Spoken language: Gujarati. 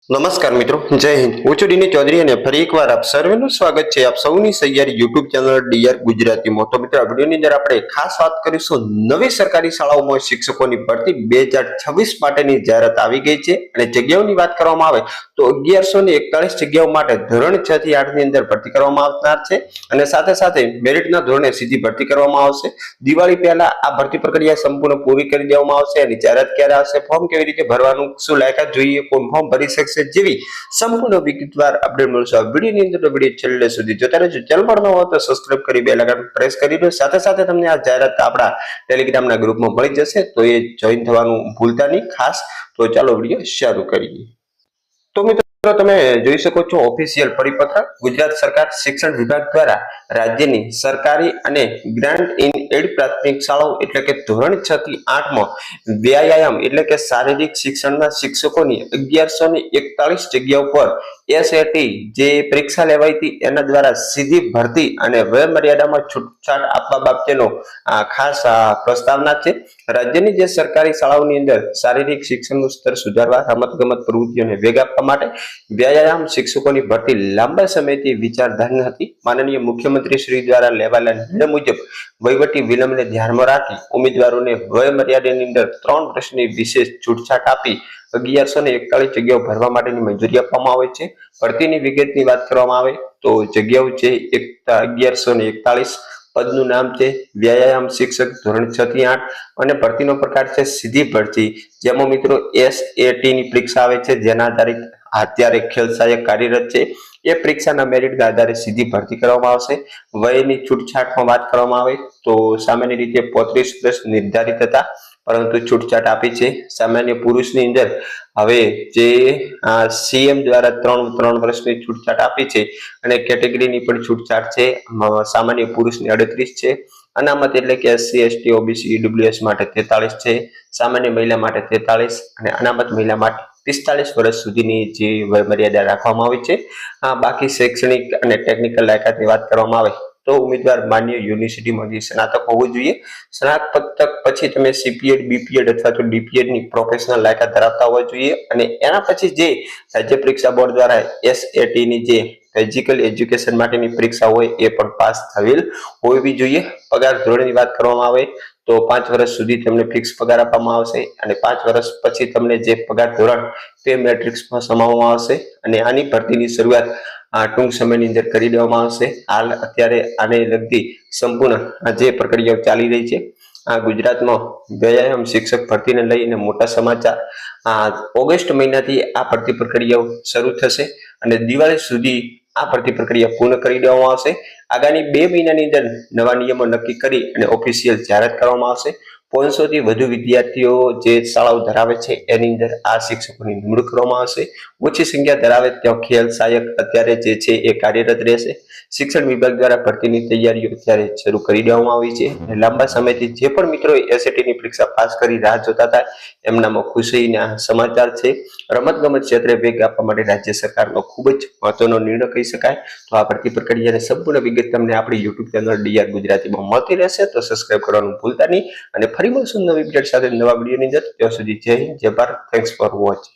नमस्कार मित्रों, जय हिंद। હું છું ડીની ચૌધરી અને ફરી એકવાર આપ સર્વેનું સ્વાગત છે આપ સૌની સૈયારી યુટ્યુબ ચેનલ ડીઆર ગુજરાતીમાં। તો મિત્રો, આ વિડીયોની અંદર આપણે ખાસ વાત કરીશું નવી સરકારી શાળાઓમાં શિક્ષકોની ભરતી 2026 માટેની જાહેરાત આવી ગઈ છે અને જગ્યાઓની વાત કરવામાં આવે તો 1141 જગ્યાઓ માટે ધોરણ 6 થી 8 ની અંદર ભરતી કરવામાં આવનાર છે અને સાથે સાથે મેરિટના ધોરણે સીધી ભરતી કરવામાં આવશે। દિવાળી પહેલા આ ભરતી પ્રક્રિયા સંપૂર્ણ પૂરી કરી દેવામાં આવશે અને જાહેરાત ક્યારે આવશે, ફોર્મ કેવી રીતે ભરવાનું, શું લાયકાત જોઈએ, કોણ ફોર્મ ભરી શકશે જેવી સંપૂર્ણ વિગતવાર અપડેટ મળશે આ વિડીયોની અંદર। તો વિડીયો છેલ્લે સુધી જોતા રહેજો। ચેનલ પર ન હો તો સબસ્ક્રાઇબ કરી બેલ આઇકન પ્રેસ કરી દો। સાથે સાથે તમને આ જાહેરાત આપણા ટેલિગ્રામના ગ્રુપમાં મળી જશે, તો એ જોઈન થવાનું ભૂલતા નહીં ખાસ। તો ચાલો વિડીયો શરૂ કરીએ। તો મિત્રો, તમે જોઈ શકો છો ઓફિશિયલ પરિપત્ર ગુજરાત સરકાર શિક્ષણ વિભાગ દ્વારા રાજ્યની સરકારી અને ગ્રાન્ટ ઇન એડ પ્રાથમિક શાળાઓ એટલે કે ધોરણ 6 થી 8 માં વ્યાયામ એટલે કે શારીરિક શિક્ષણના શિક્ષકોની 1141 જગ્યાઓ પર SAT જે પરીક્ષા લેવાઈ હતી એના દ્વારા સીધી ભરતી અને વય મર્યાદામાં છૂટછાટ આપવા બાબતેનો ખાસ પ્રસ્તાવના છે। રાજ્યની જે સરકારી શાળાઓની અંદર શારીરિક શિક્ષણનું સ્તર સુધારવા, રમતગમત પ્રવૃત્તિઓને વેગ આપવા માટે વ્યાયામ શિક્ષકોની ભરતી લાંબા સમયથી વિચારધારી હતી। માનનીય મુખ્યમંત્રી શ્રી દ્વારા લેવાયેલા નિર્ણય મુજબ વહીવટી વિલંબને ધ્યાનમાં રાખી ઉમેદવારોને વય મર્યાદાની અંદર 3 વર્ષની વિશેષ છૂટછાટ આપી 1141 જગ્યાઓ ભરવા માટેની મંજૂરી આપવામાં આવે છે। ભરતીની વિગતની વાત કરવામાં આવે તો જગ્યાઓ છે 1141, પદનું નામ છે વ્યાયામ શિક્ષક ધોરણ 6 થી 8 અને ભરતીનો પ્રકાર છે સીધી ભરતી, જેમાં મિત્રો SAT ની પરીક્ષા આવે છે જેના આધારિત અત્યારે ખેલ સહાયક કાર્યરત છે। એ પરીક્ષાના મેરિટના આધારે સીધી ભરતી કરવામાં આવશે। વયની છૂટછાટમાં વાત કરવામાં આવે તો સામાન્ય રીતે 35 વર્ષ નિર્ધારિત હતા પરંતુ છૂટછાટ આપી છે। સામાન્ય પુરુષની અંદર હવે જે CM દ્વારા 3 વર્ષની છૂટછાટ આપી છે અને કેટેગરીની પણ છૂટછાટ છે। સામાન્ય પુરુષની 38 છે, અનામત એટલે કે SC ST OBC EWS માટે 43 છે, સામાન્ય મહિલા માટે 43 અને અનામત મહિલા માટે 45 વર્ષ સુધીની જે વય મર્યાદા રાખવામાં આવી છે। બાકી શૈક્ષણિક અને ટેકનિકલ લાયકાતની વાત કરવામાં આવે તો ઉમેદવાર માન્ય યુનિવર્સિટીમાંથી સ્નાતક હોવું જોઈએ। સ્નાતક પછી તમે CPED, BPED અથવા તો DPED ની પ્રોફેશનલ લાયકાત ધરાવતા હોવા જોઈએ અને એના પછી જે રાજ્ય પરીક્ષા બોર્ડ દ્વારા SAT ની જે ફિઝિકલ એજ્યુકેશન માટેની પરીક્ષા હોય એ પણ પાસ થયેલ હોવી જોઈએ। પગાર ધોરણની વાત કરવામાં આવે તો 5 વર્ષ સુધી તમને ફિક્સ પગાર આપવામાં આવશે અને 5 વર્ષ પછી તમને જે પગાર ધોરણ પે મેટ્રિક્સમાં સમાવવામાં આવશે અને આની ભરતીની શરૂઆત ટૂંક સમયની અંદર કરી દેવામાં આવશે। હાલ અત્યારે આને લગતી સંપૂર્ણ જે પ્રક્રિયાઓ ચાલી રહી છે। ગુજરાતમાં વ્યાયામ શિક્ષક ભરતીને લઈને મોટા સમાચાર। ઓગસ્ટ મહિનાથી આ ભરતી પ્રક્રિયાઓ શરૂ થશે અને દિવાળી સુધી આ ભરતી પ્રક્રિયા પૂર્ણ કરી દેવામાં આવશે। આગામી 2 મહિનાની અંદર નવા નિયમો નક્કી કરી અને ઓફિશિયલ જાહેરાત કરવામાં આવશે। 500 થી વધુ વિદ્યાર્થીઓ જે શાળાઓ ધરાવે છે એની અંદર આ શિક્ષકોની નિમણૂક કરવામાં આવશે। ઓછી સંખ્યા ધરાવે ત્યાં ખેલ સહાયક અત્યારે જે છે એ કાર્યરત રહેશે। શિક્ષણ વિભાગ દ્વારા ભરતીની તૈયારીઓ અત્યારે શરૂ કરી દેવામાં આવી છે। લાંબા સમયથી જે પણ મિત્રો SAT ની પરીક્ષા પાસ કરી રાહ જોતા હતા એમનામાં ખુશીના સમાચાર છે। રમતગમત ક્ષેત્રે વેગ આપવા માટે રાજ્ય સરકારનો ખૂબ જ મહત્વનો નિર્ણય કહી શકાય। તો આ ભરતી પ્રક્રિયાની સંપૂર્ણ વિગત તમને આપણી યુટ્યુબ ચેનલ ડીઆર ગુજરાતીમાં મળતી રહેશે, તો સબસ્ક્રાઇબ કરવાનું ભૂલતા નહીં અને ફરી મળશું નવી અપડેટ સાથે નવા વિડીયોની અંદર। ત્યાં સુધી જય હિન્દ, જય ભારત, થેન્ક્સ ફોર વોચિંગ।